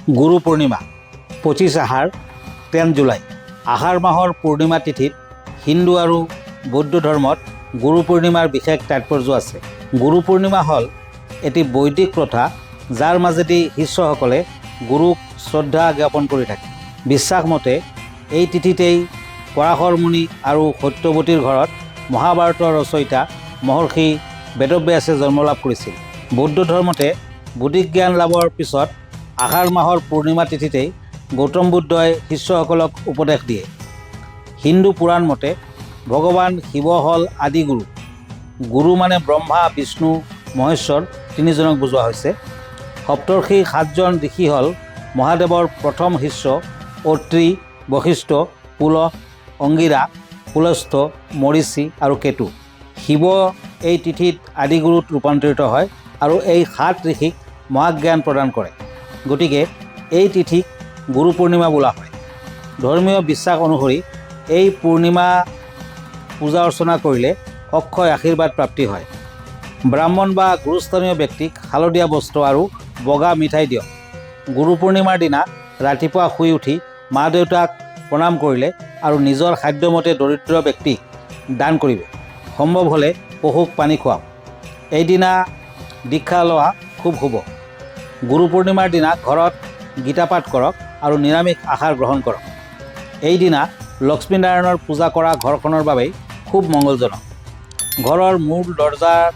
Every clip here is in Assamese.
গুৰু পূৰ্ণিমা 25 আহাৰ 10 জুলাই। আহাৰ মাহৰ পূৰ্ণিমা তিথিত হিন্দু আৰু বৌদ্ধ ধৰ্মত গুৰু পূৰ্ণিমাৰ বিশেষ তাৎপৰ্য আছে। গুৰু পূৰ্ণিমা হ'ল এটি বৈদিক প্ৰথা যাৰ মাজেদি শিষ্যসকলে গুৰুক শ্ৰদ্ধা জ্ঞাপন কৰি থাকে। বিশ্বাস মতে এই তিথিতেই পৰাশৰ মুনি আৰু সত্যৱতীৰ ঘৰত মহাভাৰতৰ ৰচয়িতা মহৰ্ষি বেদব্যাসে জন্ম লাভ কৰিছিল। বৌদ্ধ ধৰ্মতে বৌদ্ধিক জ্ঞান লাভৰ পিছত আহাৰ মাহৰ পূৰ্ণিমা তিথিতেই গৌতম বুদ্ধই শিষ্যসকলক উপদেশ দিয়ে। হিন্দু পুৰাণ মতে ভগৱান শিৱ হ'ল আদি গুৰু। গুৰু মানে ব্ৰহ্মা, বিষ্ণু, মহেশ্বৰ তিনিজনক বুজোৱা হৈছে। সপ্তৰ্ষি 7জন ঋষি হ'ল মহাদেৱৰ প্ৰথম শিষ্য অত্ৰি, বশিষ্ঠ, পুলহ, অংগিৰা, পুলস্থ, মৰিচি আৰু কেতু। শিৱ এই তিথিত আদিগুৰুত ৰূপান্তৰিত হয় আৰু এই 7 ঋষিক মহাজ্ঞান প্ৰদান কৰে। গতিকে এই তিথিক গুৰু পূৰ্ণিমা বোলা হয়। ধৰ্মীয় বিশ্বাস অনুসৰি এই পূৰ্ণিমা পূজা অৰ্চনা কৰিলে অক্ষয় আশীৰ্বাদ প্ৰাপ্তি হয়। ব্ৰাহ্মণ বা গুৰুস্থানীয় ব্যক্তিক হালধীয়া বস্ত্ৰ আৰু বগা মিঠাই দিয়ক। গুৰু পূৰ্ণিমাৰ দিনা ৰাতিপুৱা শুই উঠি মা দেউতাক প্ৰণাম কৰিলে আৰু নিজৰ সাধ্যমতে দৰিদ্ৰ ব্যক্তিক দান কৰিব। সম্ভৱ হ'লে পশুক পানী খুৱাওক। এইদিনা দীক্ষা লোৱা খুব শুভ। গুৰু পূৰ্ণিমাৰ দিনা ঘৰত গীতা পাঠ কৰক আৰু নিৰামিষ আহাৰ গ্ৰহণ কৰক। এইদিনা লক্ষ্মীনাৰায়ণৰ পূজা কৰা ঘৰখনৰ বাবেই খুব মংগলজনক। ঘৰৰ মূল দৰ্জাৰ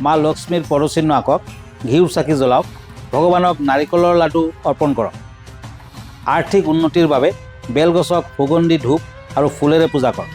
মা লক্ষ্মীৰ পদচিহ্ন আঁকক, ঘিউৰ চাকি জ্বলাওক, ভগৱানক নাৰিকলৰ লাডু অৰ্পণ কৰক। আৰ্থিক উন্নতিৰ বাবে বেলগছক সুগন্ধি ধূপ আৰু ফুলেৰে পূজা কৰক।